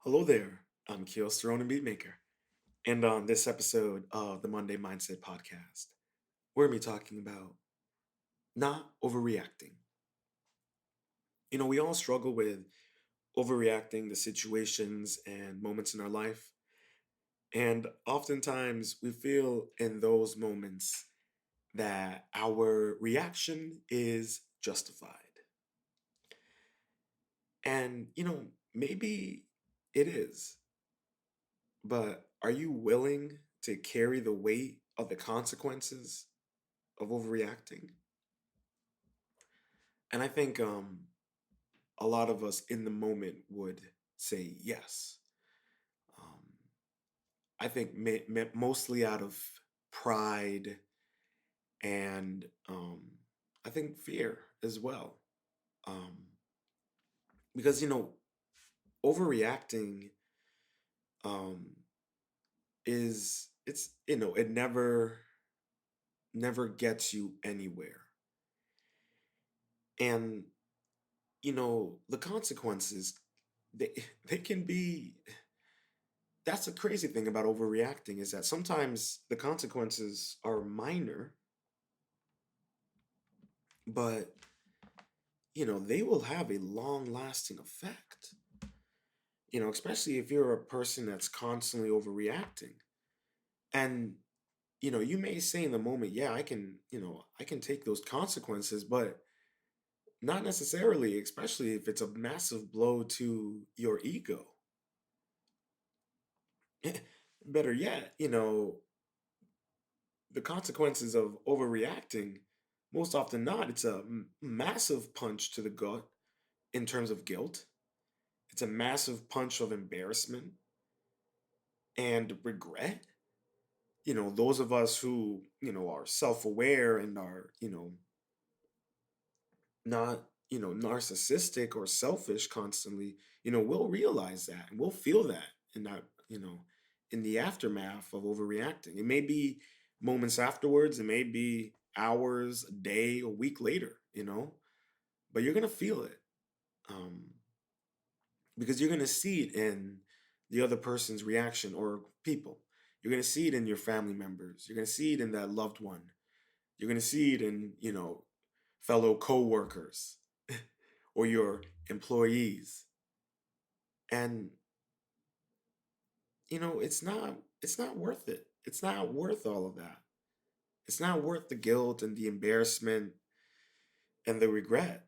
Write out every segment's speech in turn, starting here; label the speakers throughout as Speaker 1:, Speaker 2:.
Speaker 1: Hello there, I'm Keel Sterone and Beatmaker, and on this episode of the Monday Mindset Podcast, we're going to be talking about not overreacting. We all struggle with overreacting to situations and moments in our life, and oftentimes we feel in those moments that our reaction is justified. And, maybe it is, but are you willing to carry the weight of the consequences of overreacting? And I think a lot of us in the moment would say yes. Um, I think mostly out of pride and I think fear as well. Um, because, overreacting um, it never gets you anywhere. And, the consequences, they, they can be that's the crazy thing about overreacting is that sometimes the consequences are minor, but they will have a long lasting effect. Especially if you're a person that's constantly overreacting. And you may say in the moment, yeah, I can take those consequences, but not necessarily, especially if it's a massive blow to your ego. Better yet, the consequences of overreacting, most often not, it's a massive punch to the gut in terms of guilt. It's a massive punch of embarrassment and regret. Those of us who, are self aware and are, not, narcissistic or selfish constantly, we'll realize that and we'll feel that in that, in the aftermath of overreacting. It may be moments afterwards, it may be hours, a day, a week later, but you're going to feel it um, because you're going to see it in the other person's reaction or people. You're going to see it in your family members. You're going to see it in that loved one. You're going to see it in, fellow coworkers or your employees. And it's not worth it. It's not worth all of that. It's not worth the guilt and the embarrassment and the regret.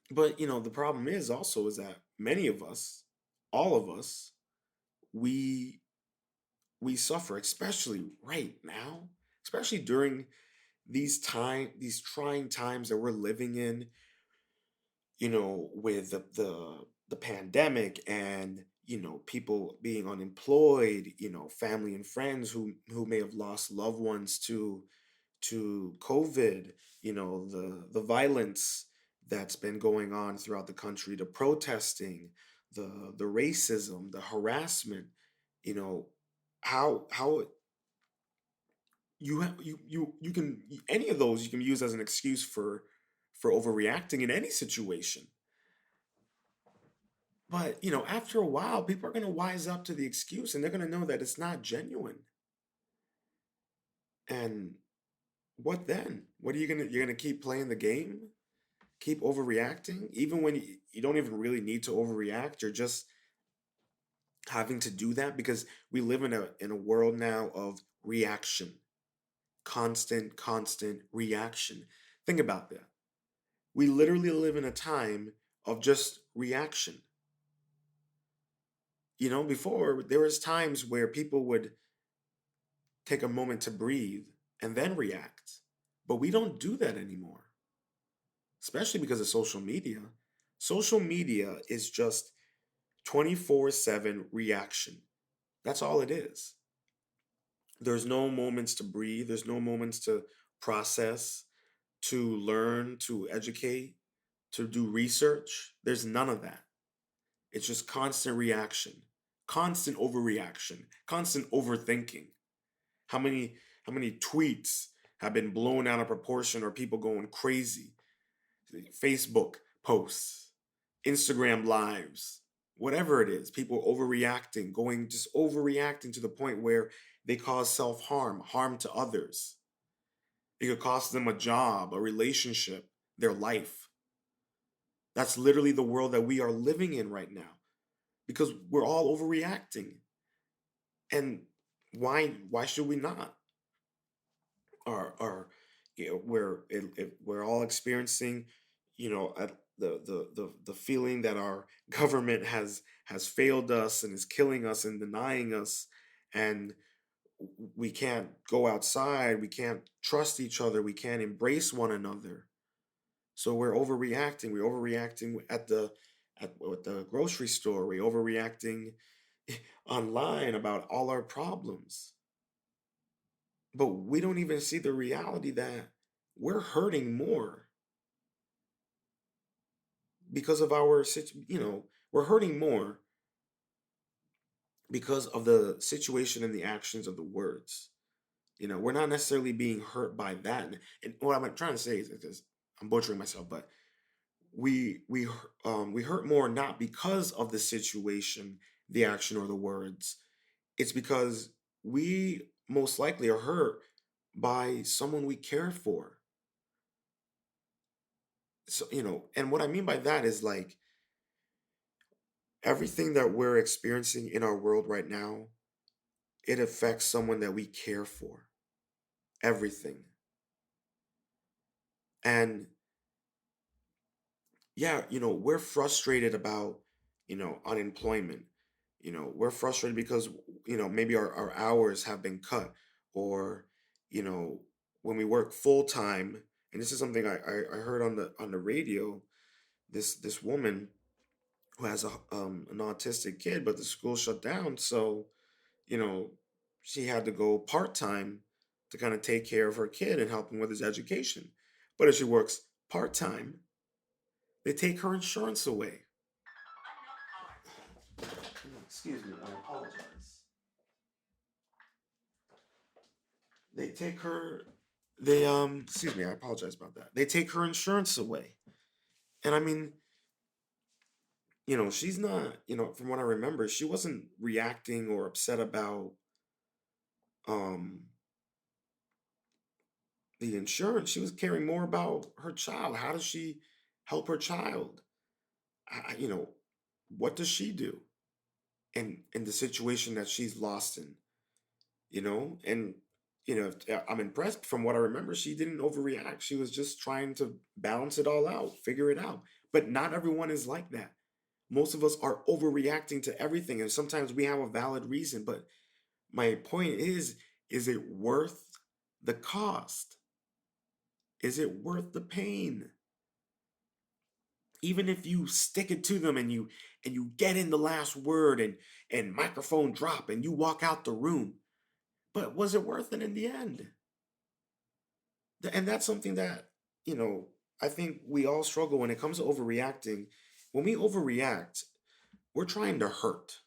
Speaker 1: But the problem is also is that many of us, all of us, we we suffer, especially right now, especially during these trying times that we're living in, with the pandemic and people being unemployed, family and friends who may have lost loved ones to COVID, the violence that's been going on throughout the country, the protesting, the racism, the harassment, you know, how you can any of those you can use as an excuse for overreacting in any situation. But after a while, people are going to wise up to the excuse and they're going to know that it's not genuine. And what then? What are you're gonna keep playing the game? Keep overreacting? Even when you don't even really need to overreact, you're just having to do that because we live in a world now of reaction. Constant reaction. Think about that. We literally live in a time of just reaction. Before there was times where people would take a moment to breathe and then react. But we don't do that anymore, especially because of social media. Social media is just 24/7 reaction. That's all it is. There's no moments to breathe, there's no moments to process, to learn, to educate, to do research. There's none of that. It's just constant reaction, constant overreaction, constant overthinking. How many tweets have been blown out of proportion or people going crazy? Facebook posts, Instagram lives. whatever it is, people overreacting, going just overreacting to the point where they cause self-harm, harm to others. It could cost them a job, a relationship, their life. That's literally the world that we are living in right now because we're all overreacting. And why should we not? Or we're all experiencing, the feeling that our government has failed us and is killing us and denying us, and we can't go outside, we can't trust each other, we can't embrace one another. So we're overreacting. We're overreacting at the grocery store. We're overreacting online about all our problems. But we don't even see the reality that we're hurting more because of we're hurting more because of the situation and the actions of the words. We're not necessarily being hurt by that. And what I'm trying to say is because I'm butchering myself, but we hurt more not because of the situation, the action, or the words. It's because we most likely are hurt by someone we care for. So, and what I mean by that is like everything that we're experiencing in our world right now, it affects someone that we care for. Everything. And yeah, we're frustrated about, unemployment. We're frustrated because, maybe our hours have been cut, or, you know, when we work full time, and this is something I heard on the radio, this woman who has an autistic kid, but the school shut down, so, you know, she had to go part time to kind of take care of her kid and help him with his education. But if she works part time, they take her insurance away. Excuse me, I apologize. They take her they excuse me, I apologize about that. They take her insurance away. And I mean, she's not, from what I remember, she wasn't reacting or upset about um the insurance. She was caring more about her child. How does she help her child? What does she do in the situation that she's lost in? And I'm impressed. From what I remember, she didn't overreact. She was just trying to balance it all out, figure it out. But not everyone is like that. Most of us are overreacting to everything, and sometimes we have a valid reason. But my point is it worth the cost? Is it worth the pain? Even if you stick it to them and you get in the last word and microphone drop and you walk out the room, but was it worth it in the end? And that's something that, you know, I think we all struggle when it comes to overreacting. When we overreact, we're trying to hurt.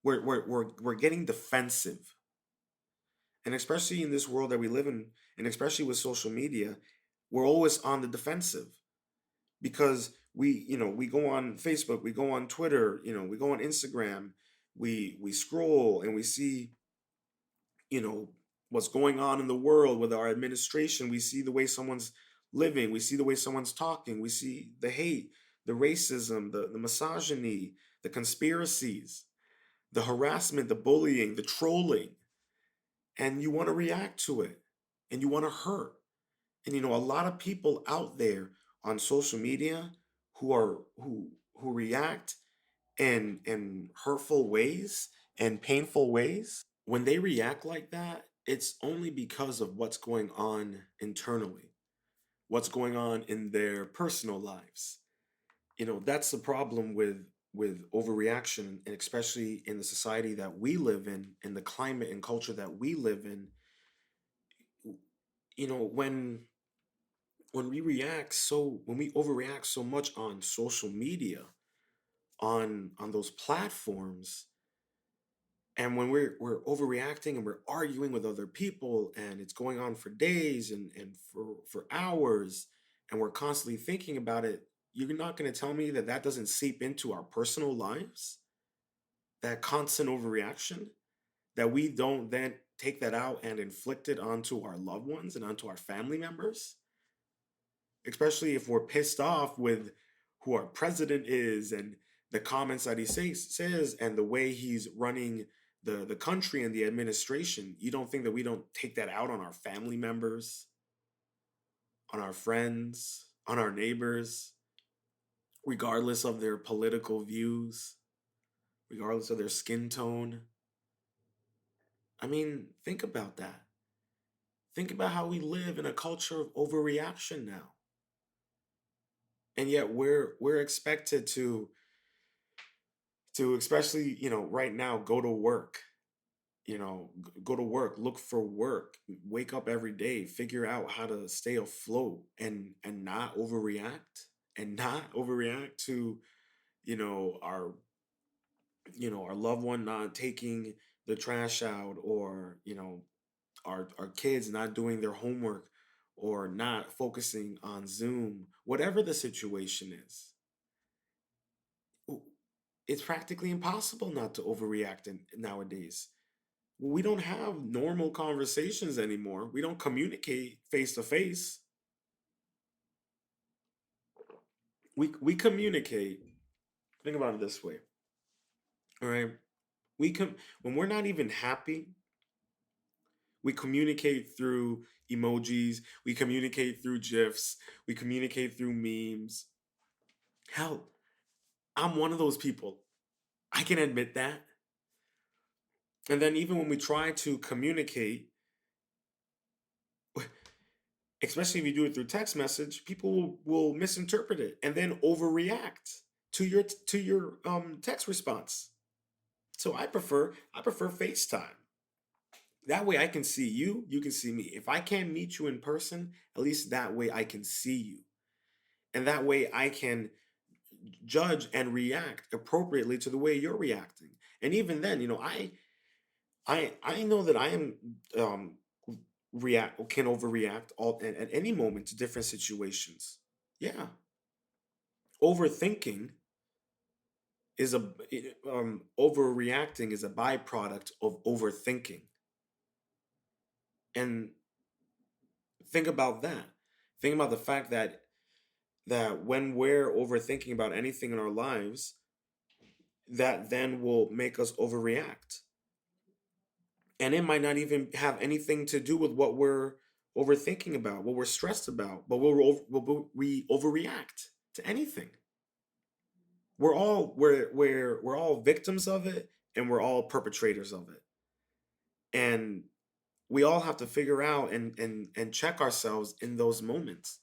Speaker 1: We're getting defensive. And especially in this world that we live in, and especially with social media, we're always on the defensive because we go on Facebook, we go on Twitter, we go on Instagram, we scroll and we see you know what's going on in the world with our administration. We see the way someone's living, we see the way someone's talking, we see the hate, the racism, the misogyny, the conspiracies, the harassment, the bullying, the trolling, and you want to react to it and you want to hurt. And a lot of people out there on social media who react in hurtful ways and painful ways, when they react like that, it's only because of what's going on internally, what's going on in their personal lives. That's the problem with overreaction, and especially in the society that we live in the climate and culture that we live in. When when we overreact so much on social media, on those platforms, and when we're overreacting and we're arguing with other people and it's going on for days and for hours, and we're constantly thinking about it, You're not going to tell me that that doesn't seep into our personal lives, that constant overreaction, that we don't then take that out and inflict it onto our loved ones and onto our family members, especially if we're pissed off with who our president is and the comments that says and the way he's running the country and the administration. You don't think that we don't take that out on our family members, on our friends, on our neighbors, regardless of their political views, regardless of their skin tone? I mean, think about that. Think about how we live in a culture of overreaction now. And yet we're expected to especially, right now, go to work, go to work, look for work, wake up every day, figure out how to stay afloat and not overreact, and not overreact to, our our loved one not taking the trash out, or our kids not doing their homework, or not focusing on Zoom, whatever the situation is. It's practically impossible not to overreact nowadays. We don't have normal conversations anymore. We don't communicate face to face. We communicate. Think about it this way. All right. When we're not even happy, we communicate through emojis, we communicate through GIFs, we communicate through memes. Hell, I'm one of those people. I can admit that. And then even when we try to communicate, especially if you do it through text message, people will misinterpret it and then overreact to your text response. So I prefer FaceTime. That way I can see you, you can see me. If I can't meet you in person, at least that way I can see you. And that way I can judge and react appropriately to the way you're reacting. And even then, I know that I am um react can overreact all at any moment to different situations. Yeah. Overthinking overreacting is a byproduct of overthinking. And think about that. Think about the fact that when we're overthinking about anything in our lives, that then will make us overreact. And it might not even have anything to do with what we're overthinking about, what we're stressed about, but we overreact to anything. We're all victims of it, and we're all perpetrators of it. And we all have to figure out and check ourselves in those moments.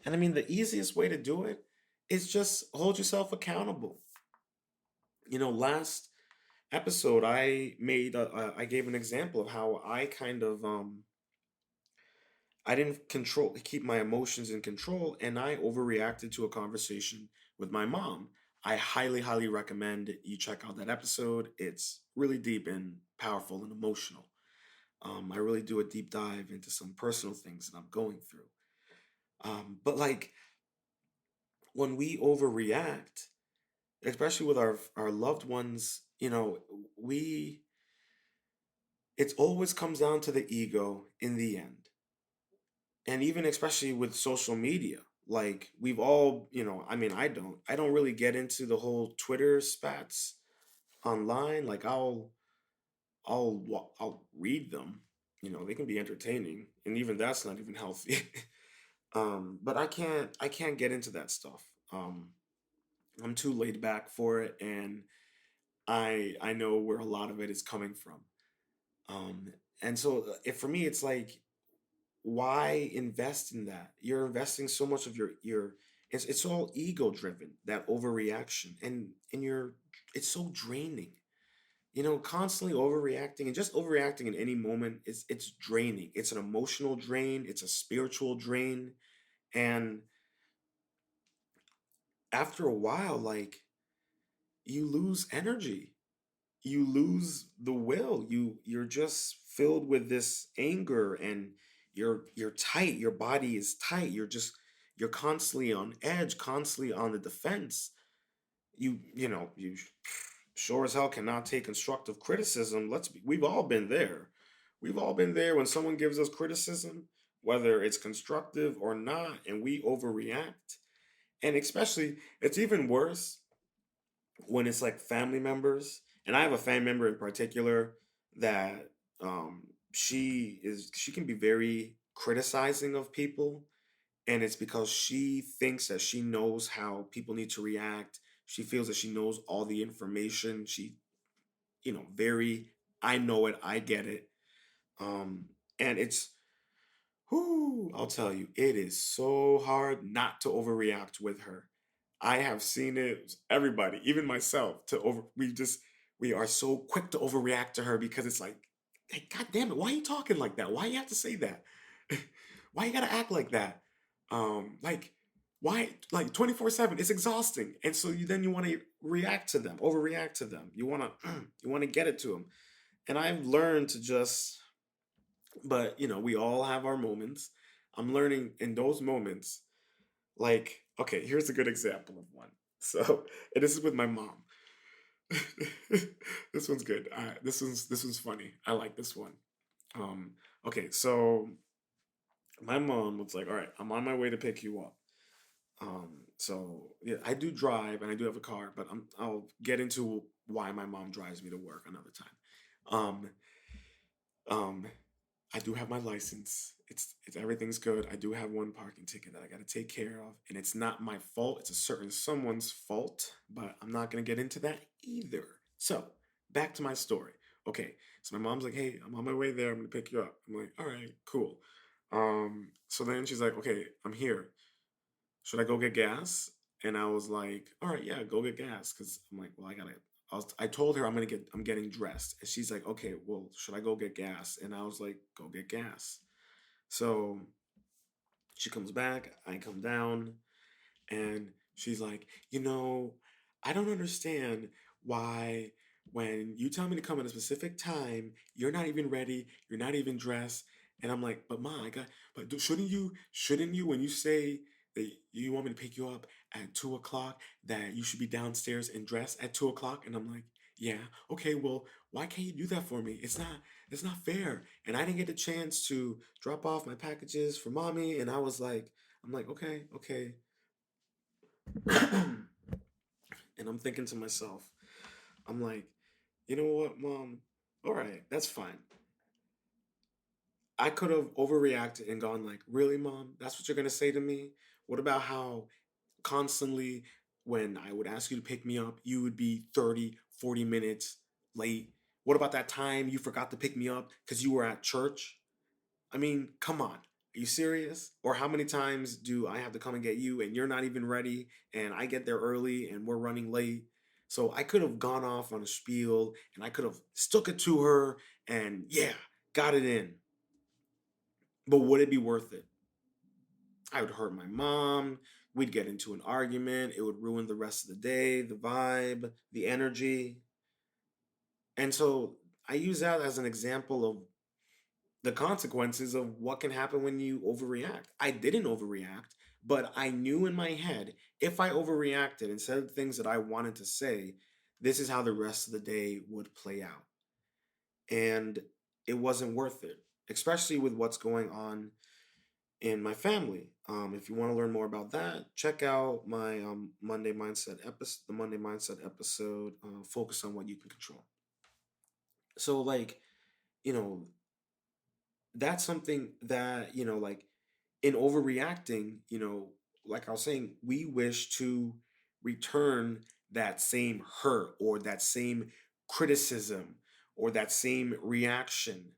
Speaker 1: And I mean, the easiest way to do it is just hold yourself accountable. Last episode I gave an example of how I didn't control keep my emotions in control, and I overreacted to a conversation with my mom. I highly, highly recommend you check out that episode. It's really deep and powerful and emotional. I really do a deep dive into some personal things that I'm going through. But like, when we overreact, especially with our loved ones, we it always comes down to the ego in the end. And even especially with social media, like, we've all, I mean, I don't really get into the whole Twitter spats online. Like, I'll read them. They can be entertaining, and even that's not even healthy. But I can't get into that stuff. I'm too laid back for it, and I know where a lot of it is coming from. Um, and so, if for me, it's like, why invest in that? You're investing so much of your it's all ego driven, that overreaction, and it's so draining. Constantly overreacting, and just overreacting in any moment, it's draining. It's an emotional drain, it's a spiritual drain. And after a while, like, you lose energy, you lose the will, you're just filled with this anger, and you're tight, your body is tight, you're constantly on edge, constantly on the defense. You sure as hell cannot take constructive criticism. We've all been there. We've all been there when someone gives us criticism, whether it's constructive or not, and we overreact. And especially, it's even worse when it's like family members. And I have a family member in particular that she can be very criticizing of people, and it's because she thinks that she knows how people need to react. She feels that she knows all the information. Very, I know it, I get it. Um, and it's, whoo, I'll tell you, it is so hard not to overreact with her. I have seen it, everybody, even myself, we are so quick to overreact to her because it's like, hey, God damn it, why are you talking like that? Why you have to say that? Why you gotta act like that? Like, why, like 24/7? It's exhausting. And so you want to react to them, overreact to them. You want to get it to them. And I've learned to just, but we all have our moments. I'm learning in those moments, like, okay, here's a good example of one. So, and this is with my mom. This one's good. This one's funny. I like this one. Um, okay, so my mom was like, "All right, I'm on my way to pick you up." So yeah, I do drive and I do have a car, but I'll get into why my mom drives me to work another time. Um, um, I do have my license. It's everything's good. I do have one parking ticket that I got to take care of, and it's not my fault. It's a certain someone's fault, but I'm not gonna get into that either. So back to my story. Okay, so my mom's like, "Hey, I'm on my way there. I'm gonna pick you up." I'm like, "All right, cool." So then she's like, "Okay, I'm here. Should I go get gas?" And I was like, "All right, yeah, go get gas." Because I'm like, well, I told her I'm getting dressed. And she's like, "Okay, well, should I go get gas?" And I was like, "Go get gas." So she comes back, I come down, and she's like, I don't understand why when you tell me to come at a specific time, you're not even ready, you're not even dressed. And I'm like, but Ma, shouldn't you, when you say that you want me to pick you up at 2 o'clock, that you should be downstairs and dressed at 2 o'clock? And I'm like, yeah, okay, well, why can't you do that for me? It's not fair. And I didn't get the chance to drop off my packages for mommy. And I'm like, okay, okay. And I'm thinking to myself, I'm like, you know what, mom? All right, that's fine. I could have overreacted and gone like, really, mom? That's what you're gonna say to me? What about how constantly when I would ask you to pick me up, you would be 30, 40 minutes late? What about that time you forgot to pick me up because you were at church? I mean, come on. Are you serious? Or how many times do I have to come and get you and you're not even ready and I get there early and we're running late? So I could have gone off on a spiel and I could have stuck it to her and yeah, got it in. But would it be worth it? I would hurt my mom. We'd get into an argument. It would ruin the rest of the day, the vibe, the energy. And so I use that as an example of the consequences of what can happen when you overreact. I didn't overreact, but I knew in my head if I overreacted and said the things that I wanted to say, this is how the rest of the day would play out. And it wasn't worth it, especially with what's going on in my family. If you want to learn more about that, check out my Monday Mindset episode, the Monday Mindset episode, focus on what you can control. So, like, you know, that's something that, like in overreacting, like I was saying, we wish to return that same hurt or that same criticism or that same reaction,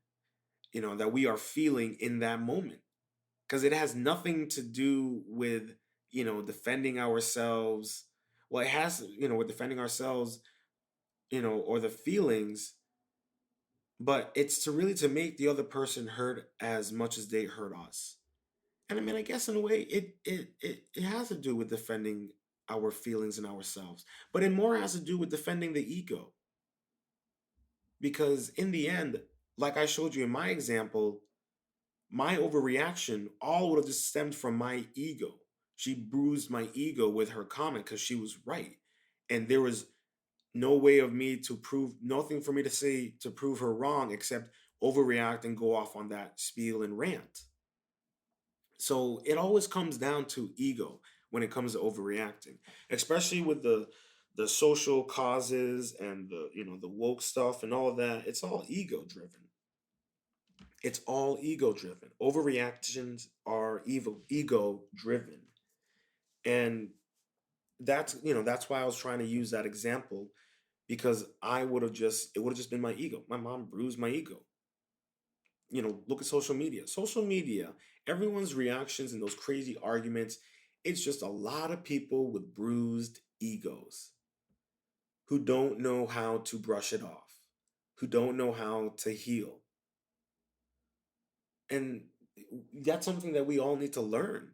Speaker 1: that we are feeling in that moment. Because it has nothing to do with, defending ourselves. Well, it has, with defending ourselves, or the feelings, but it's to really to make the other person hurt as much as they hurt us. And I mean, I guess in a way, it has to do with defending our feelings and ourselves, but it more has to do with defending the ego. Because in the end, like I showed you in my example, my overreaction all would have just stemmed from my ego. She bruised my ego with her comment because she was right. And there was no way of me to prove, nothing for me to say to prove her wrong except overreact and go off on that spiel and rant. So it always comes down to ego when it comes to overreacting, especially with the social causes and the the woke stuff and all of that. It's all ego driven. It's all ego driven. Overreactions are evil, ego driven. And that's why I was trying to use that example, because it would have just been my ego. My mom bruised my ego. Look at social media. Social media, everyone's reactions in those crazy arguments, it's just a lot of people with bruised egos who don't know how to brush it off, who don't know how to heal. And that's something that we all need to learn.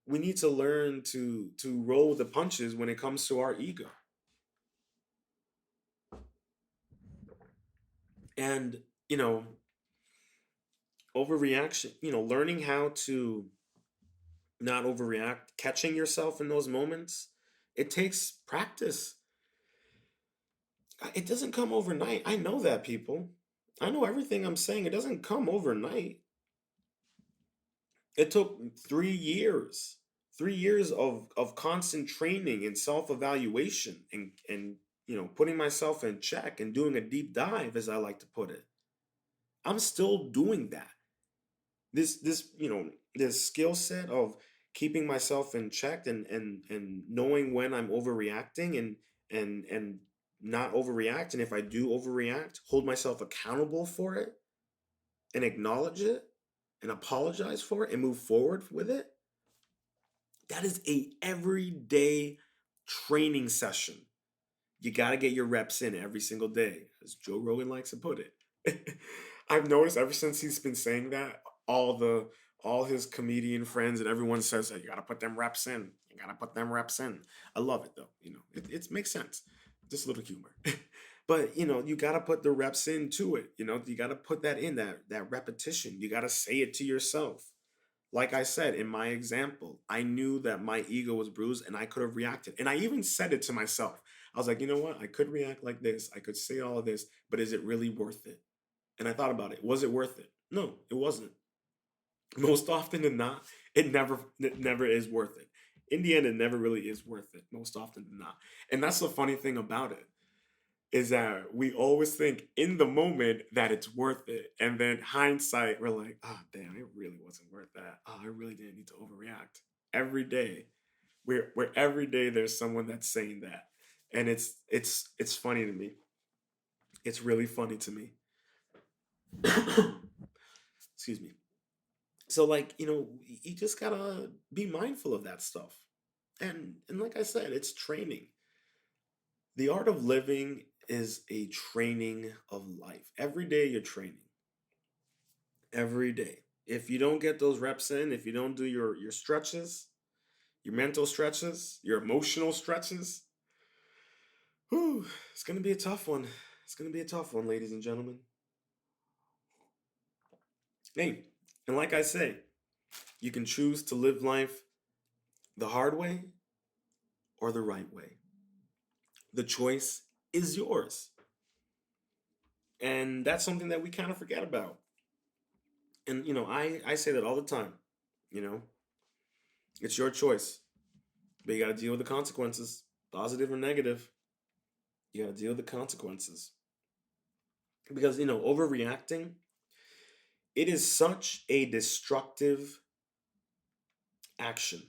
Speaker 1: We need to learn to roll with the punches when it comes to our ego. And, you know, overreaction, learning how to not overreact, catching yourself in those moments, it takes practice. It doesn't come overnight. I know that, people. I know everything I'm saying. It doesn't come overnight. It took 3 years, 3 years of constant training and self-evaluation and putting myself in check and doing a deep dive, as I like to put it. I'm still doing that. This skill set of keeping myself in check and knowing when I'm overreacting and not overreact, and if I do overreact, hold myself accountable for it and acknowledge it and apologize for it and move forward with it. That is a everyday training session. You got to get your reps in every single day, as Joe Rogan likes to put it. I've noticed ever since he's been saying that, all his comedian friends and everyone says that you got to put them reps in. You got to put them reps in. I love it though. It makes sense. Just a little humor. But you got to put the reps into it. You got to put that in, that repetition. You got to say it to yourself. Like I said, in my example, I knew that my ego was bruised and I could have reacted. And I even said it to myself. I was like, you know what? I could react like this. I could say all of this, but is it really worth it? And I thought about it. Was it worth it? No, it wasn't. Most often than not, it never is worth it. In the end, it never really is worth it, most often than not. And that's the funny thing about it, is that we always think in the moment that it's worth it. And then hindsight, we're like, oh, damn, it really wasn't worth that. Oh, I really didn't need to overreact. Every day, we're every day there's someone that's saying that. And it's funny to me. It's really funny to me. Excuse me. So like, you just gotta be mindful of that stuff. And like I said, it's training. The art of living is a training of life. Every day you're training. Every day. If you don't get those reps in, if you don't do your stretches, your mental stretches, your emotional stretches, whew, it's gonna be a tough one. It's gonna be a tough one, ladies and gentlemen. Hey, and like I say, you can choose to live life the hard way or the right way. The choice is yours. And that's something that we kind of forget about. And I say that all the time. You know, it's your choice. But you gotta deal with the consequences, positive or negative. You gotta deal with the consequences. Because, overreacting, it is such a destructive action.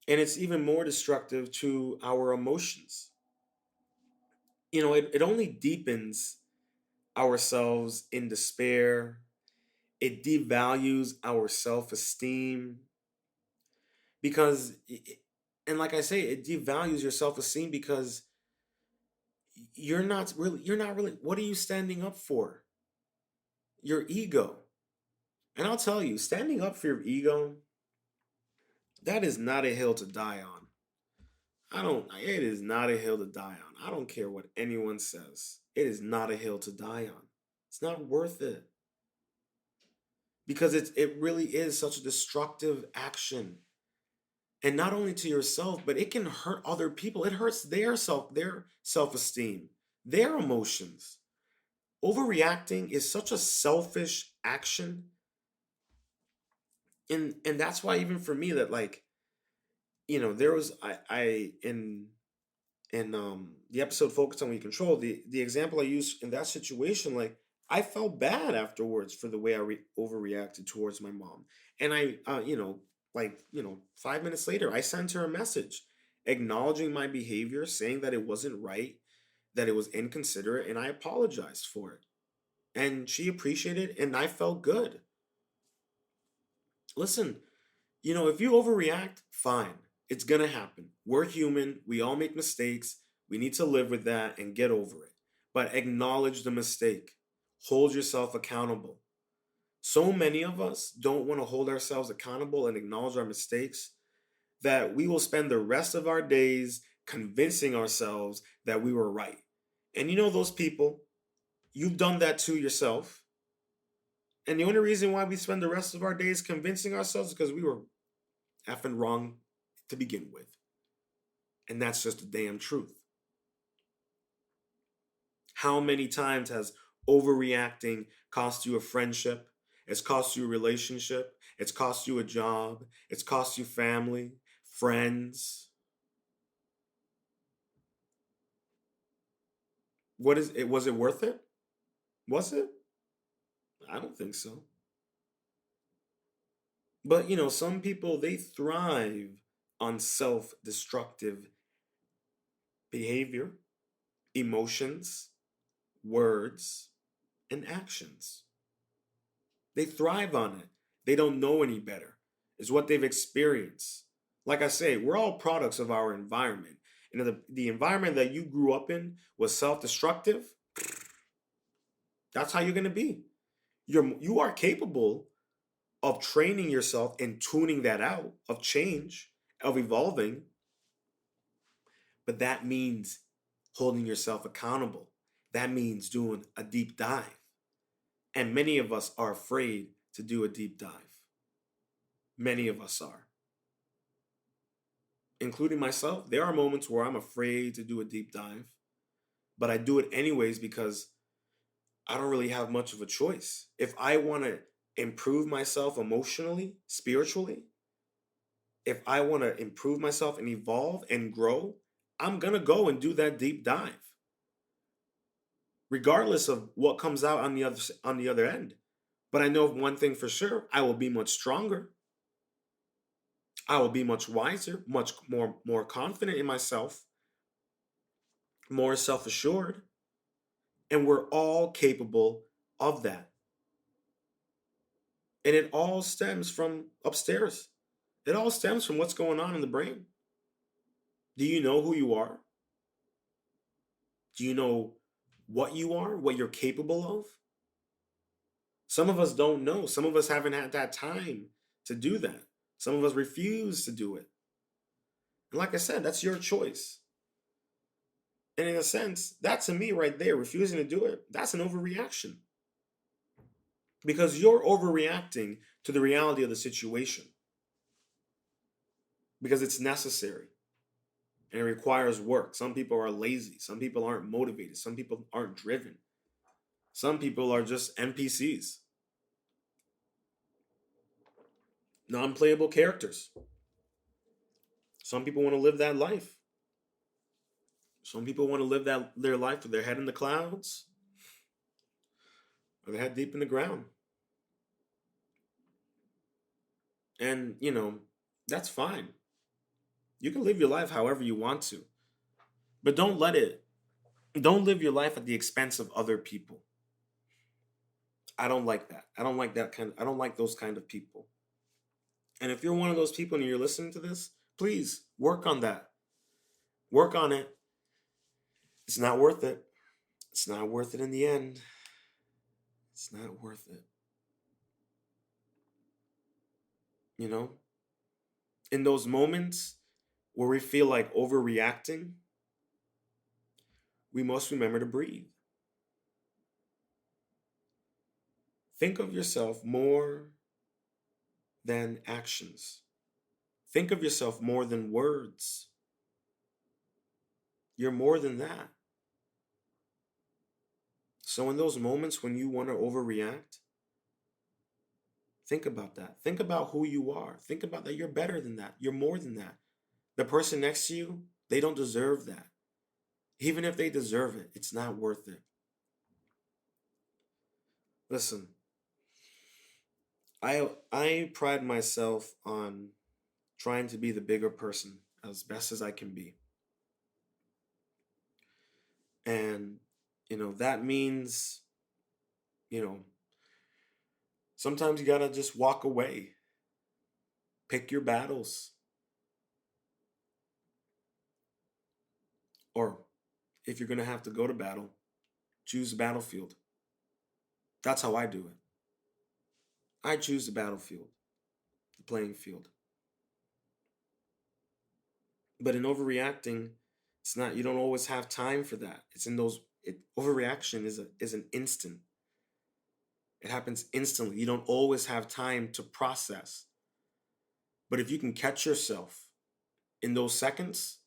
Speaker 1: And it's even more destructive to our emotions. It only deepens ourselves in despair. It devalues our self-esteem because, and like I say, it devalues your self-esteem because you're not really, what are you standing up for? Your ego. And I'll tell you, standing up for your ego, that is not a hill to die on. It is not a hill to die on. I don't care what anyone says. It is not a hill to die on. It's not worth it. because it really is such a destructive action. And not only to yourself, but it can hurt other people. It hurts their self-esteem, their emotions. Overreacting is such a selfish action. And that's why even for me that like, there was I in the episode focused on we control, the example I used in that situation, like I felt bad afterwards for the way overreacted towards my mom. And I, 5 minutes later, I sent her a message acknowledging my behavior, saying that it wasn't right, that it was inconsiderate, and I apologized for it. And she appreciated it, and I felt good. Listen, if you overreact, fine. It's gonna happen. We're human. We all make mistakes. We need to live with that and get over it. But acknowledge the mistake. Hold yourself accountable. So many of us don't want to hold ourselves accountable and acknowledge our mistakes that we will spend the rest of our days convincing ourselves that we were right. And those people, you've done that to yourself. And the only reason why we spend the rest of our days convincing ourselves is because we were effing wrong to begin with. And that's just the damn truth. How many times has overreacting cost you a friendship? It's cost you a relationship. It's cost you a job. It's cost you family, friends. What is it? Was it worth it? Was it? I don't think so. But some people, they thrive on self-destructive behavior, emotions, words, and actions. They thrive on it. They don't know any better. It's what they've experienced. Like I say, we're all products of our environment. And if the environment that you grew up in was self-destructive, that's how you're going to be. You are capable of training yourself and tuning that out, of change, of evolving. But that means holding yourself accountable. That means doing a deep dive. And many of us are afraid to do a deep dive. Many of us are, including myself. There are moments where I'm afraid to do a deep dive, but I do it anyways because I don't really have much of a choice. If I want to improve myself emotionally, spiritually, if I want to improve myself and evolve and grow, I'm going to go and do that deep dive, regardless of what comes out on the other end. But I know one thing for sure, I will be much stronger. I will be much wiser, much more confident in myself, more self-assured, and we're all capable of that. And it all stems from upstairs. It all stems from what's going on in the brain. Do you know who you are? Do you know what you are, what you're capable of? Some of us don't know. Some of us haven't had that time to do that. Some of us refuse to do it. And like I said, that's your choice. And in a sense, that to me right there, refusing to do it, that's an overreaction. Because you're overreacting to the reality of the situation. Because it's necessary and it requires work. Some people are lazy. Some people aren't motivated. Some people aren't driven. Some people are just NPCs, non playable characters. Some people want to live that life. Some people want to live their life with their head in the clouds or their head deep in the ground. And, that's fine. You can live your life however you want to. But don't live your life at the expense of other people. I don't like that. I don't like those kind of people. And if you're one of those people and you're listening to this, please work on that. Work on it. It's not worth it. It's not worth it in the end. It's not worth it. You know? In those moments where we feel like overreacting, we must remember to breathe. Think of yourself more than actions. Think of yourself more than words. You're more than that. So in those moments when you want to overreact, think about that. Think about who you are. Think about that you're better than that. You're more than that. The person next to you, they don't deserve that. Even if they deserve it, it's not worth it. Listen, I pride myself on trying to be the bigger person as best as I can be. And that means, you know, sometimes you got to just walk away. Pick your battles. Or if you're going to have to go to battle, choose the battlefield. That's how I do it. I choose the battlefield, the playing field. But in overreacting, it's not, you don't always have time for that. It's in those, overreaction is an instant. It happens instantly. You don't always have time to process. But if you can catch yourself in those seconds,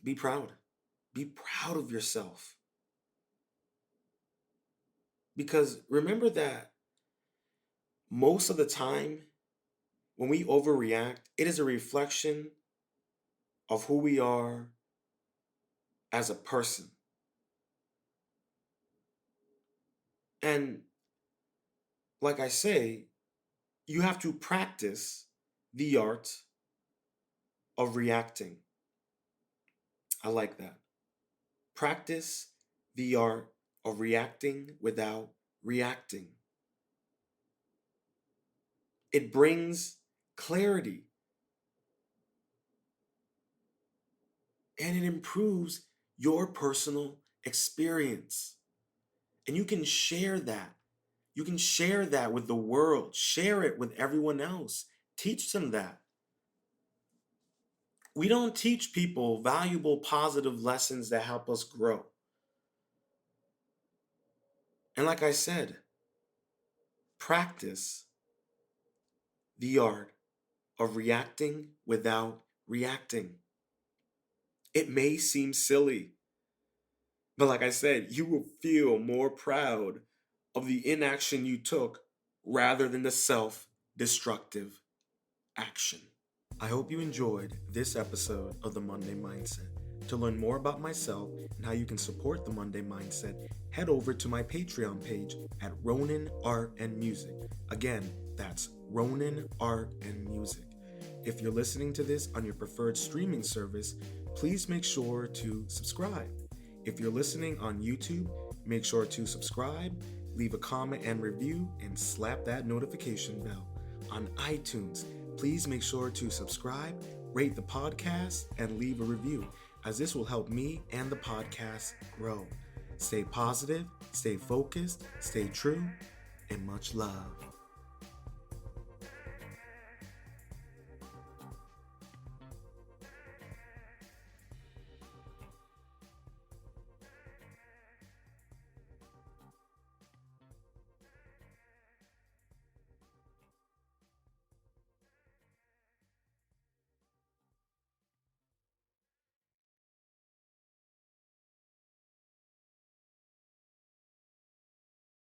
Speaker 1: be proud. Be proud of yourself. Because remember that most of the time, when we overreact, it is a reflection of who we are as a person. And like I say, you have to practice the art of reacting. I like that. Practice the art of reacting without reacting. It brings clarity and it improves your personal experience. And you can share that. You can share that with the world. Share it with everyone else. Teach them that. We don't teach people valuable, positive lessons that help us grow. And like I said, practice the art of reacting without reacting. It may seem silly, but like I said, you will feel more proud of the inaction you took rather than the self-destructive action. I hope you enjoyed this episode of The Monday Mindset. To learn more about myself and how you can support The Monday Mindset, head over to my Patreon page at Ronin Art and Music. Again, that's Ronin Art and Music. If you're listening to this on your preferred streaming service, please make sure to subscribe. If you're listening on YouTube, make sure to subscribe, leave a comment and review, and slap that notification bell. On iTunes, please make sure to subscribe, rate the podcast, and leave a review, as this will help me and the podcast grow. Stay positive, stay focused, stay true, and much love.